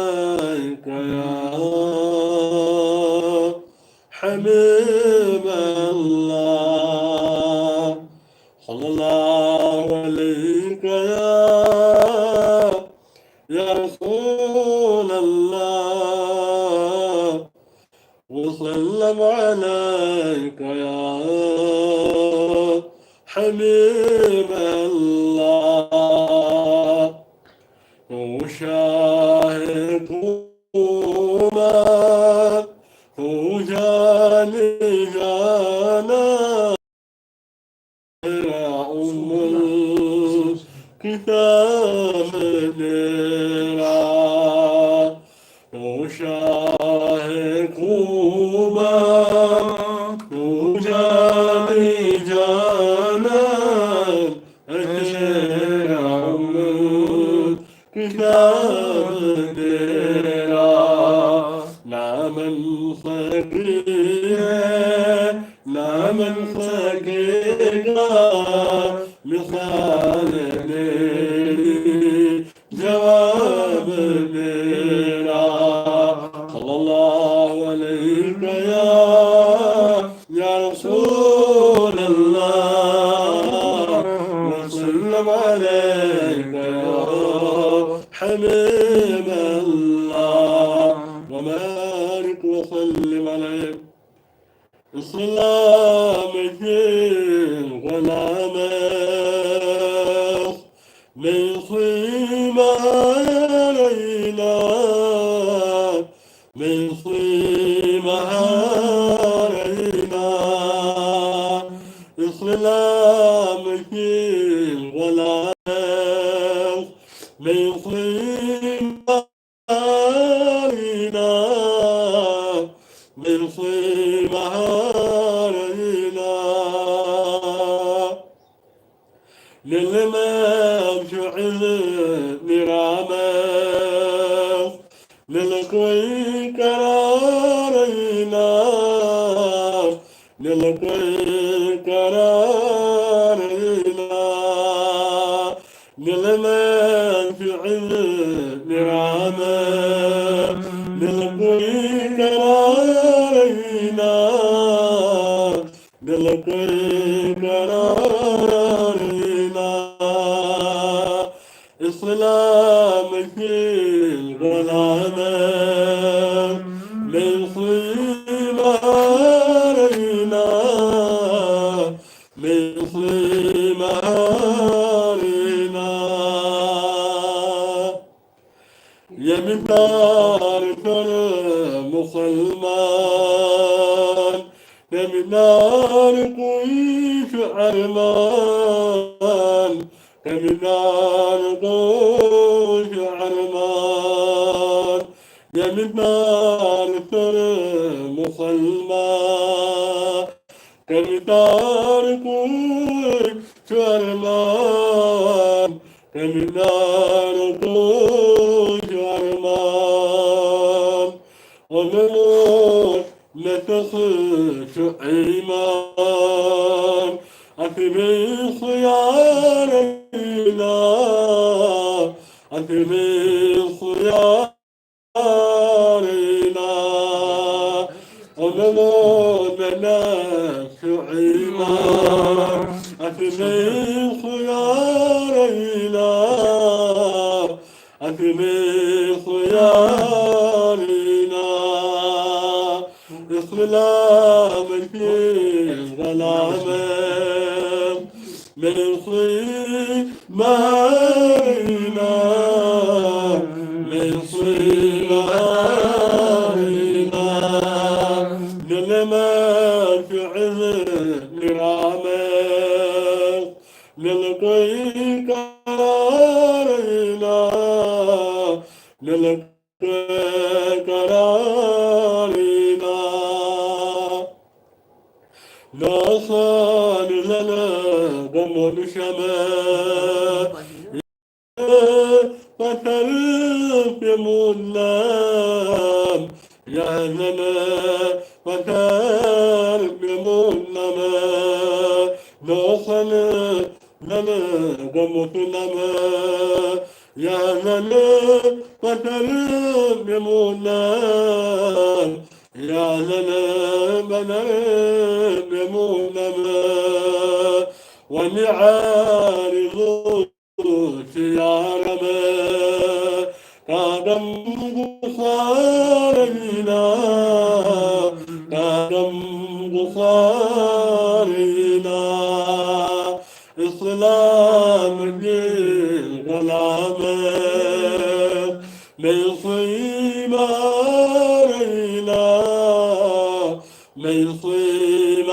عليك يا حبيب الله صلى الله عليك يا رسول الله وسلم عليك يا حبيب الله وشاهد ما وجاني جانا يا أم الكتاب نرى وشاهد ما وجاني جانا يا أم الكتاب نرى نعم الفقير نعم الفقير مثال جواب ميرا صلى الله عليك يا رسول الله وسلم عليك يا حبيب الله وبارك وسلم عليك إسلامك غلامك من صيما علينا من صيما علينا إسلامك غلامك من صيما علينا من صيما علينا للمن جعل نرامك للكوي كرارينا للكوي كرارينا للمن جعل نرامك للكوي كرارينا للكوي كرارينا إسلامك الغلامة من صيما علينا من صيما علينا يا منار مسلمان يا منار قيش عرمان كمنار قوش عرمان يا منار مسلمان كمنار قوش عرمان كمنار قوش عرمان ومنور لتخش إيمان أتبي خيارنا أتبي خيارنا ومنورنا إيمان أتبي خيارنا أتبي خيارنا إسلامك ظلامك من صيما علينا من صيما علينا للمن فعل نرامك للكي كرارينا للكي كرارينا لا صار لنا قمر شمال فتلف يمنام يا لنا فتلف يمنام لا صار لنا قمر شمال يا لنا بشر يمونا يا لنا بشر يمونا ونعارض شيارنا كادم قصارنا كادم قصارنا إسلام الدين غلامك ميصيب علينا ميصيب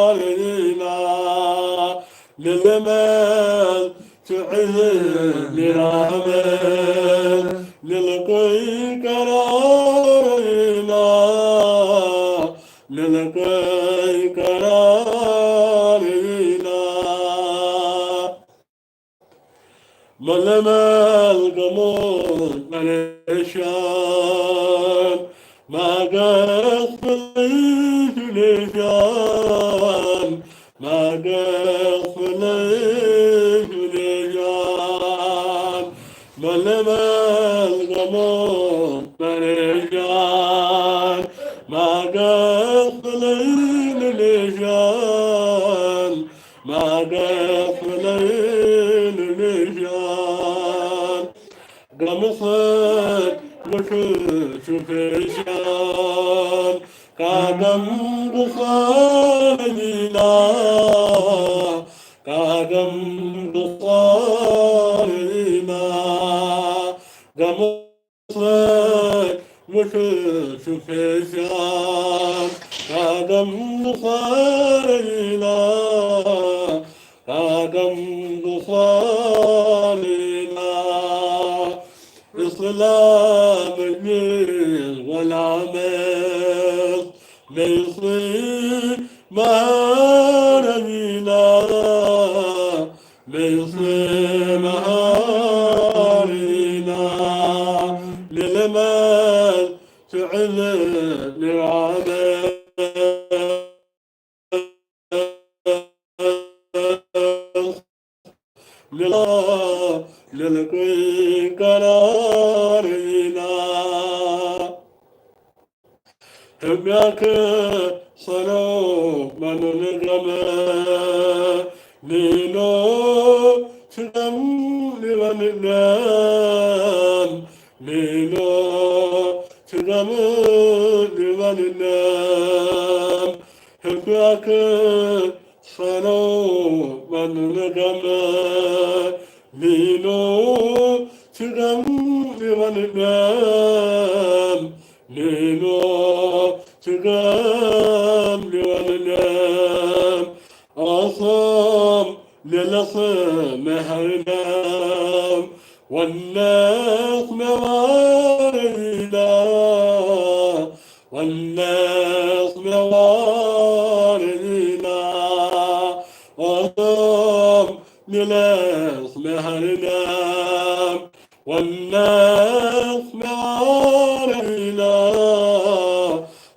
علينا للمال تعز للعمل للقي كرارنا للقي كرارنا ملما القمر مليشان ما قصد ليشان ما قصد ليشان ملما القمر مليشان ما قصد ليشان ما قصد ليشان قمصك وشوش فيشان قدم قصارنا قدم قصارنا قمصك وشوش فيشان قدم قصارنا قدم قصارنا إسلام الدين والعمل ميصير ما رمينا ميصير ما رمينا للمال تعذب للعمل للكي قرارنا همياك صلو من الغمى نينو شدم لمن النام نينو شدم لمن النام همياك صلو من الغمى نينو شدم لمن النام نينو شدم لمن النام أصام للصم هرنام والناس موارينا والناس موارينا أصام للناس مهرنام والناس موارينا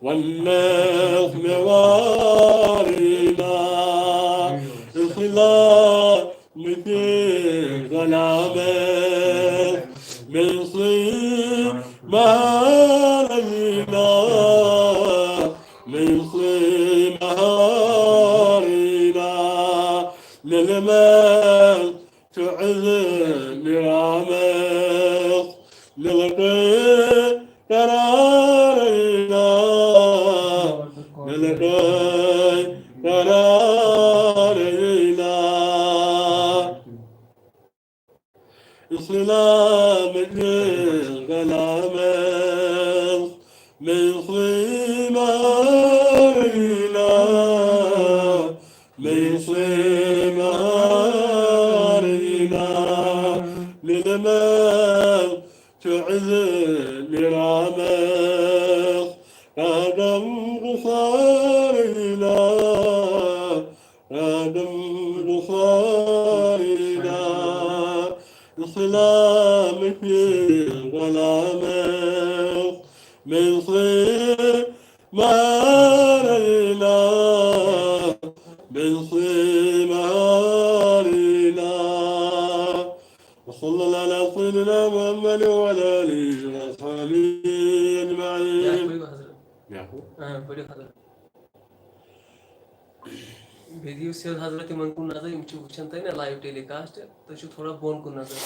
والناس موارينا إصلاح مثل غلامك من صيب مهارينا من صيب مهارينا للمال تعز للعمل للقي قرارنا للقي قرارنا إسلام الدين غلامك من صيمارنا من صيمارنا للمال تعز للعمل قدم قصارنا قدم قصارنا إسلامك والعمل من صير مارينا من صير مارينا وصلى آله وصحبه أجمعين. बड़े हजरत भेजियो से हजरत मन को नजर इमचु वचन तय ना लाइव टेलीकास्ट तो छु थोड़ा बोन को नजर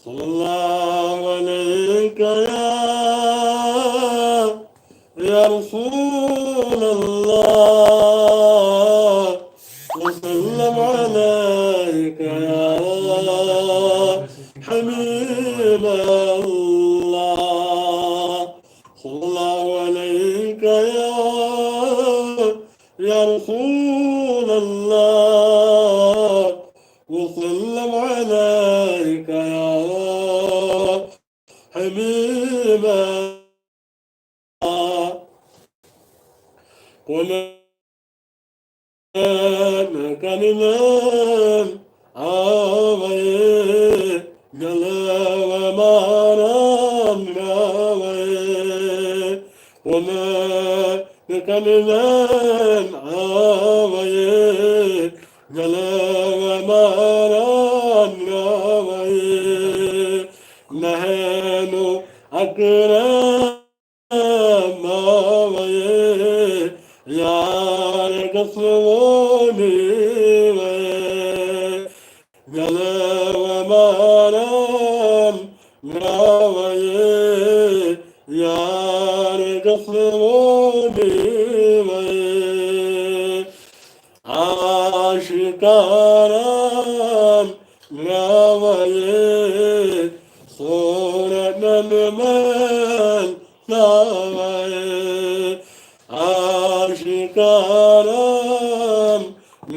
صلى الله عليك يا رسول الله وسلم عليك يا حبيب الله صلى الله عليك يا رسول الله وسلم عليك يا حبيب الله قلنا كلمات عاوي جلا ومارام عاوي قلنا كلمات عاوي جلا ومارام عاوي نحن أكرم عاوي يا قصوني جلا ومارام عاوي يا قصوني عاشقان عاوي صورة المال عاوي عاشقان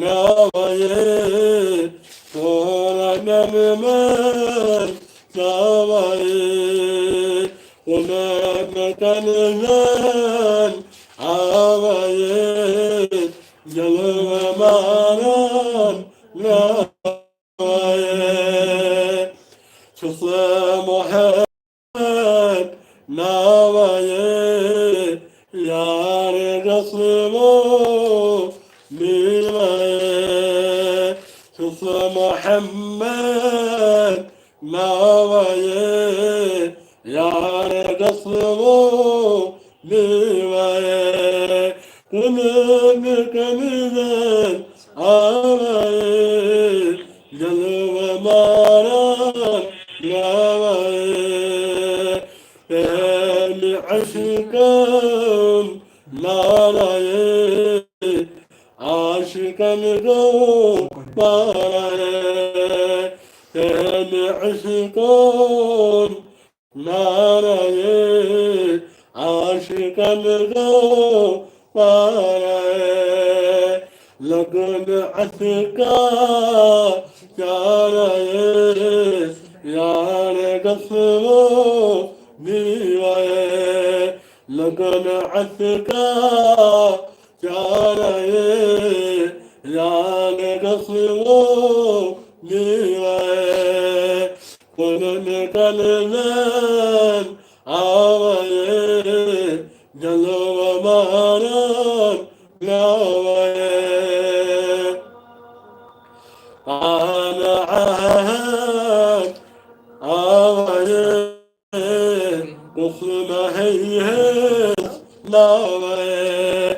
عاوي صورة المال عاوي وما كان المال عاوي جلوة ماران ناوي شخص محمد ناوي يا رقصمو نيوي شخص محمد ناوي يا رقصمو نيوي كنك كنزان عاوي جلوة ماران ناوي تاني عشقان ناوي عاشقا جو ماراي تاني عشقان ناوي عاشقا جو ماراي لكن عشقا يا قصمو نيوي لكن عشقا يا قصمو نيوي قلن كلمان عاوي جلو ماران ناوي أنا عهد عاوي قسم هيهز ناوي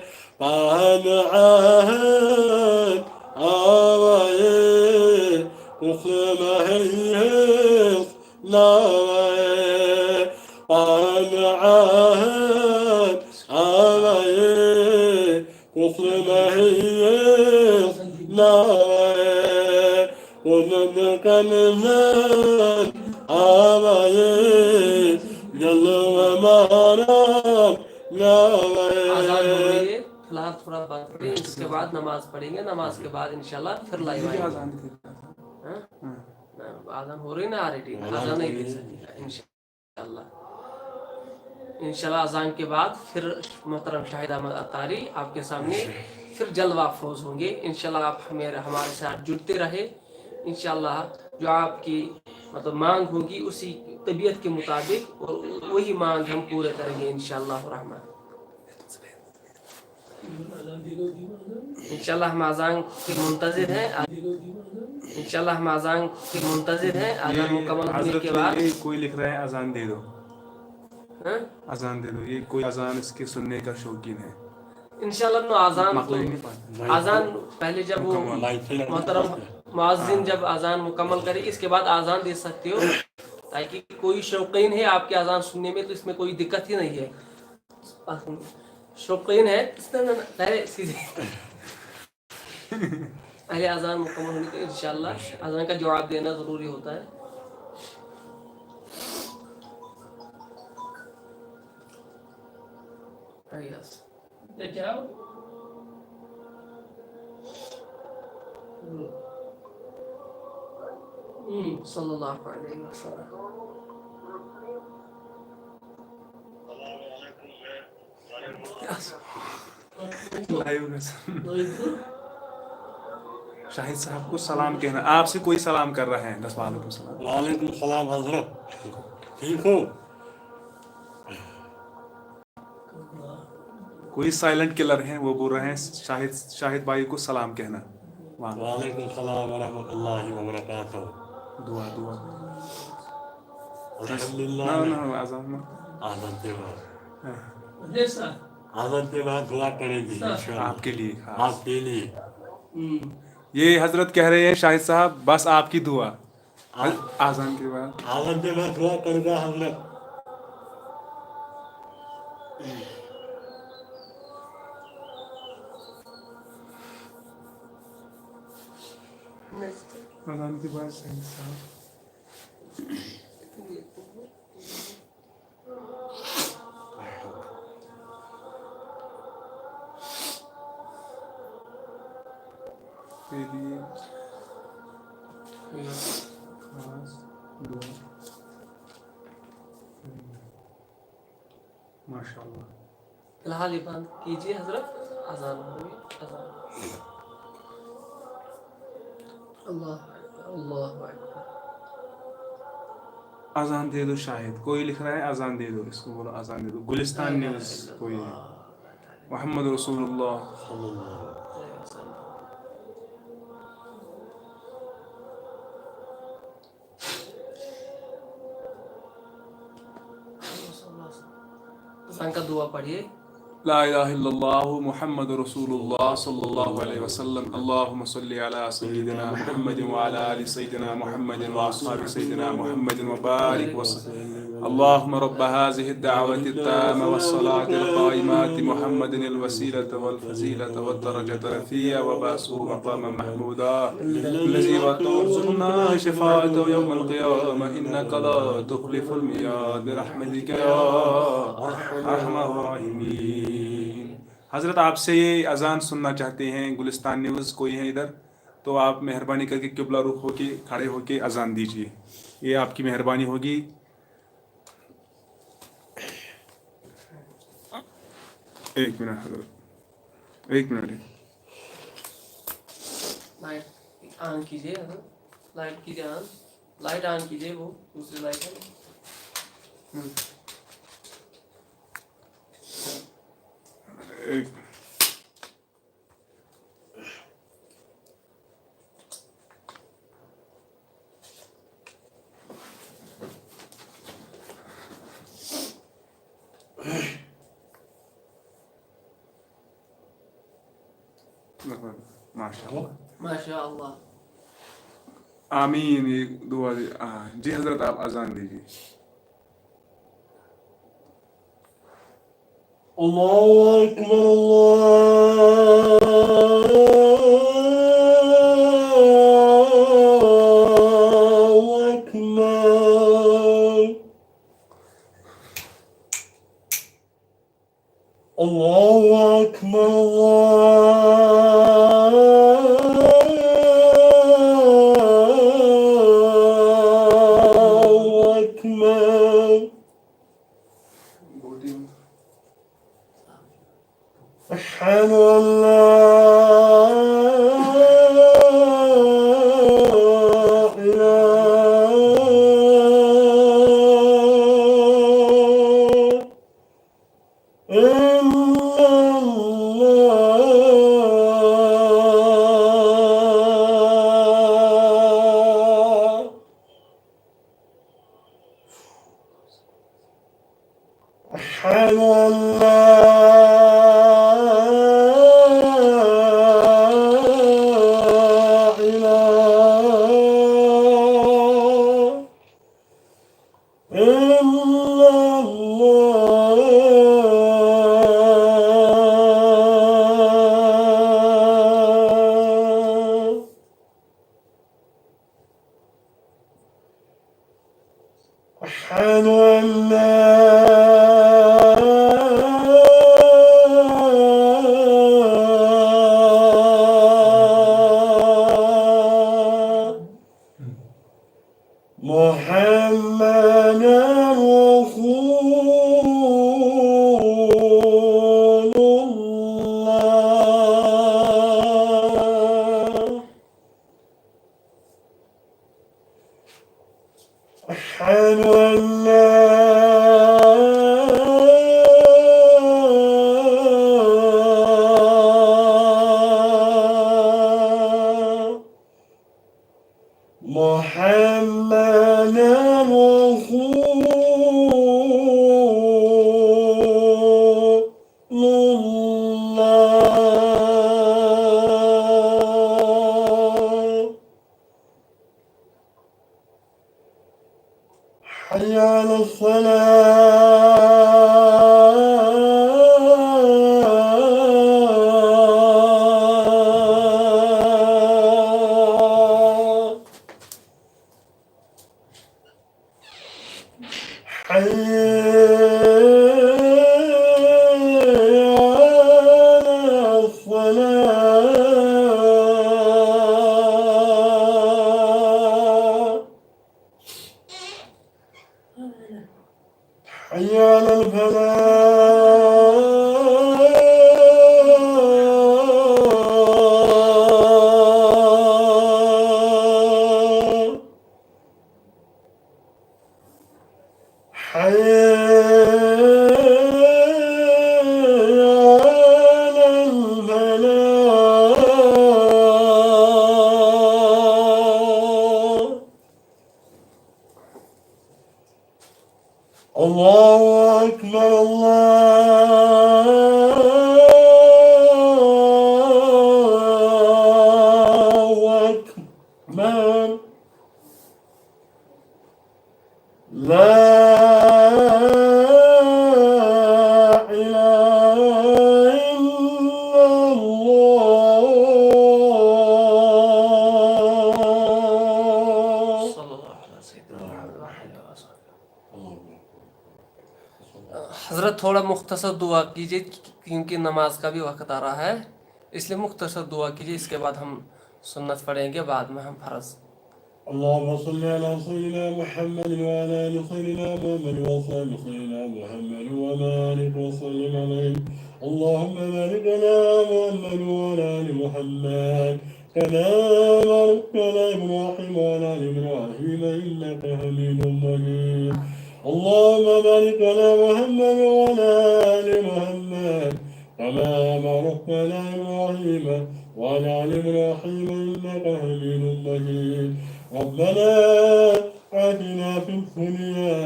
أنا عهد عاوي قسم هيهز ناوي أنا عهد عاوي قسم هيهز ناوي ومن كلمان عاوي جلو مارام ناوي फिलहाल थोड़ा बात करें इसके बाद नमाज पढ़ेंगे नमाज के बाद इंशाल्लाह फिर लाइव आएंगे आजान हो रही ना ऑलरेडी आजान नहीं दे सकती इंशाल्लाह इंशाल्लाह अजान के बाद फिर मोहतरम शाहिद अहमद अतारी आपके सामने फिर जलवा अफरोज होंगे इंशाल्लाह आप हमारे साथ जुड़ते रहे इंशाल्लाह जो आपकी मतलब मांग होगी उसी तबीयत के मुताबिक और वही मांग हम पूरे करेंगे इंशाल्लाह रहमान इंशाल्लाह हम अजान के मुंतजिर हैं। इंशाल्लाह हम अजान के मुंतजिर हैं। अजान मुकम्मल होने के बाद ये कोई लिख रहा है अजान दे दो, हाँ? अजान दे दो, ये कोई अजान इसके सुनने का शौकीन है। इंशाल्लाह नो अजान मकला ही नहीं पाता। अजान पहले जब वो मोहतरम मुअज्जिन जब अजान मुकम्मल करे इसके बाद अजान दे सकते हो, ताकि कोई शौकीन है आपके अजान सुनने में तो इसमें कोई दिक्कत ही नहीं है। शौकीन है पहले सीधे पहले अजान मुकम्मल होने के इंशाल्लाह अजान का जवाब देना ज़रूरी होता है। Yes. सल्लल्लाहु अलैहि वसल्लम। शाहिद साहब को सलाम कहना, आपसे कोई सलाम कर रहा है। 10 वालेकुम सलाम। वालेकुम सलाम हजरत, ठीक हो? कोई साइलेंट किलर है, वो बोल रहे हैं शाहिद भाई को सलाम कहना। वालेकुम सलाम व रहमतुल्लाहि व बरकातहू। दुआ दुआ अल्हम्दुलिल्लाह। आज़ान के बाद दुआ करेंगे इंशाअल्लाह आपके लिए, आपके लिए। ये हजरत कह रहे हैं शाहिद साहब बस आपकी दुआ आज़ान के बाद दुआ करेगा हजरत। आज़ान के बाद शाहिद साहब के लिए खास दुआ माशाअल्लाह। फिलहाल ये बंद कीजिए हजरत, अजान होगी। अल्लाह अल्लाह अजान दे दो शाहिद, कोई लिख रहा है अजान दे दो, इसको बोलो अजान दे दो। गुलिस्तान न्यूज़ कोई है। मोहम्मद रसूलुल्लाह अजान का दुआ पढ़िए। ला इलाहा इल्लल्लाह मुहम्मद रसूलुल्लाह सल्लल्लाहु अलैहि वसल्लम। अल्लाहुम्मा सल्लि अला सय्यिदिना मुहम्मद व अला आलि सय्यिदिना मुहम्मद व अस्हाबि सय्यिदिना मुहम्मद व बारिक वसल्लम। अल्लाहुम्मा रब्ब हाज़िहि द्दअवति त्ताम्मा वस्सलाति क़ाइमति मुहम्मदिल वसीलत वल फज़ीलत वद दरजत रफ़िया व बासु मक़ामन महमूदा लज़ी वतुरज़ुक़ना शफ़ाअतहु यौमल क़ियामह इन्नका ला तुख़लिफ़ुल मियाद बिरहमतिका या अरहमर राहिमीन। हज़रत आपसे ये अजान सुनना चाहते हैं गुलिस्तान न्यूज़, कोई है इधर तो आप मेहरबानी करके किबला रुख होके खड़े होके अजान दीजिए, ये आपकी मेहरबानी होगी। एक मिनट हज़रत, एक मिनट। लाइट ऑन कीजिए, लाइट कीजिए ऑन, लाइट ऑन कीजिए, वो दूसरी लाइट है। एक माशाअल्लाह माशाअल्लाह। आमीन। ये दुआ जी हज़रत आप अजान दीजिए। अल्लाहु अकबर अल्लाहु अकबर अल्लाहु अकबर अल्लाहु अकबर। أشهد أن لا إله إلا الله أشهد أن لا إله إلا الله أشهد أن لا محمد رسول الله أشهد أن لا محمد رسول الله حي على الصلاة حي على الصلاة حي على الفلاح حي على الفلاح الله أكبر الله أكبر لا إله إلا الله सल्लल्लाहु अलैहि सय्यदना मुहम्मद व आलिहि व सल्लम। हज़रत थोड़ा मुख्तसर दुआ कीजिए क्योंकि नमाज का भी वक्त आ रहा है, इसलिए मुख्तसर दुआ कीजिए। इसके बाद हम सुन्नत पढ़ेंगे, बाद में हम फर्ज। اللهم صل على سيدنا محمد وعلى ال سيدنا محمد وصحبه سيدنا محمد وبارك وسلم عليه. اللهم بارك على محمد وعلى ال محمد كما باركت على ابراهيم وعلى ال ابراهيم انك حميد مجيد. اللهم بارك على محمد وعلى ال محمد كما باركت على ابراهيم وعلى ال ابراهيم انك حميد مجيد. ربنا آتنا في الدنيا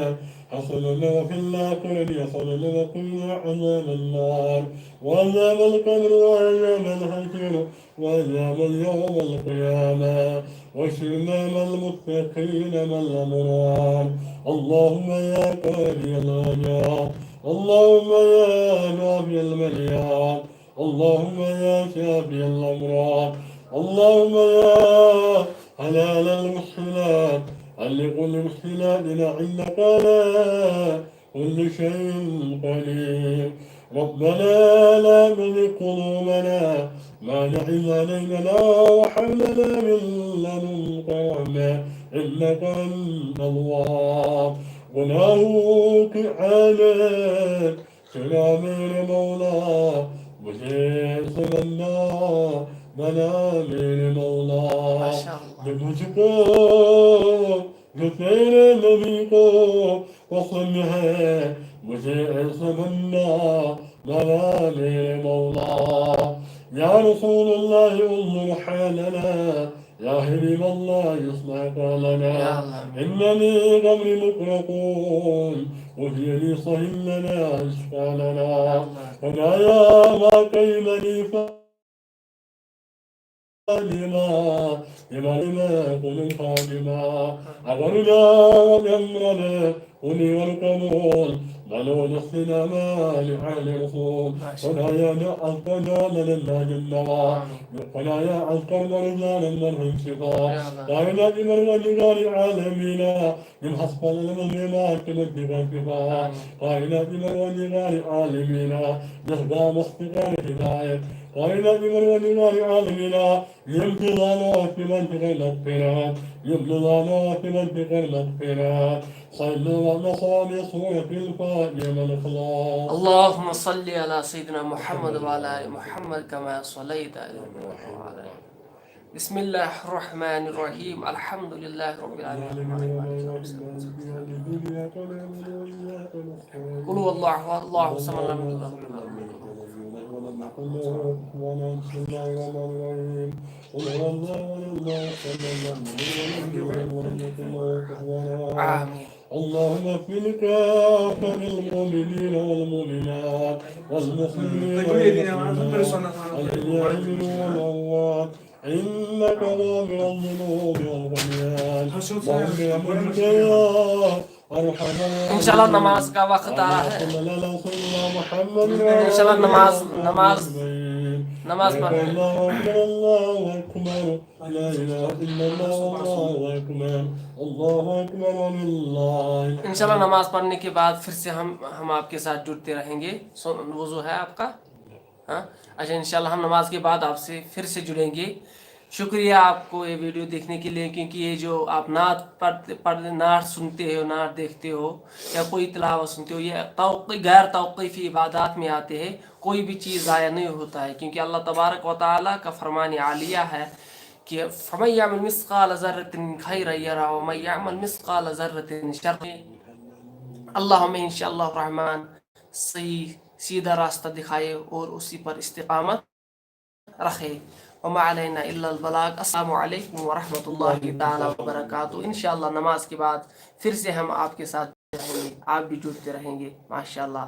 حسنة وفي الآخرة حسنة وقنا عذاب النار وعذاب القبر وعذاب الحشر وعذاب يوم القيامة واشفنا من المتقين من الأبرار. اللهم يا قاضي الحاجات اللهم يا شافي المريض اللهم يا شافي الأمراض اللهم يا حلال المشكلات لكل مشكلاتنا عندك على كل شيء قدير. ربنا لا تزغ قلوبنا بعد إذ هديتنا وهب لنا من لدنك رحمة إنك أنت الوهاب. ونعوذ عليك سلامين مولا وسيسمنا منامين مولا بمجكو جسين نبيكو وصلها وسيسمنا منامين مولا. يا رسول الله انظر حالنا يا حليم الله يصلح يا حالنا الله إنني قبري مكرقون وهي لي صهل لنا يا أشكالنا الله فنايا ما كيمني فاطمة لما كن فاطمة أغرنا وجمرنا كوني والكمول بلو نفسنا ما لحال رسول ما شاء الله فنايا أذكرنا لله جنوا آمين فنايا أذكرنا رجالا من انصفا يا الله قائنا بمن ولقال العالمين من حسب المظلمات كمن انصفا آمين قائنا بمن ولقال العالمين نهدى مستقر هداية قائنا بمن ولقال العالمين يمضي لنا في منطق المغفرات يمضي لنا في منطق المغفرات صلوا ومصامي صورة الفاتحة والإخلاص اللهم صل على سيدنا محمد وعلى آل محمد كما صليت على إبراهيم وعلى آل بسم الله الرحمن الرحيم الحمد لله رب العالمين قل هو الله أحد الله الصمد لم يلد ولم يولد ولم يكن له آمين اللهم اغفر كافة المؤمنين والمؤمنات والمسلمين والمسلمات الأحياء منهم والأموات إنك غافر الذنوب والغفران مغفرة منك يا أرحم इंशाल्लाह नमाज का वक्त आ रहा है इंशाल्लाह नमाज पढ़ الله أكبر لا إله إلا الله الله أكبر الله أكبر ولله इंशाल्लाह नमाज पढ़ने के बाद फिर से हम आपके साथ जुड़ते रहेंगे वुजू है आपका हाँ अच्छा इंशाल्लाह हम नमाज के बाद आपसे फिर से जुड़ेंगे शुक्रिया आपको ये वीडियो देखने के लिए क्योंकि ये जो आप नात नात सुनते हो नात देखते हो या कोई तिलावत सुनते हो ये गैर तौक़ीफ़ी इबादत में आते हैं कोई भी चीज़ ज़ाया नहीं होता है क्योंकि अल्लाह तबारक व तआला का फरमान आलिया है कि फमन यअमल मिस्क़ाल ज़र्रतिन खैरन यरह व मन यअमल मिस्क़ाल ज़र्रतिन शर्रन अल्लाह हमें इंशाअल्लाह रहमान सही सीधा रास्ता दिखाए और उसी पर इस्तिक़ामत रखे वमा अलैना इल्लल बलाग। अस्सलामु अलैकुम व रहमतुल्लाहि तआला व बरकातुहू। इंशाअल्लाह नमाज के बाद फिर से हम आपके साथ रहेंगे, आप भी जुड़ते रहेंगे। माशाअल्लाह।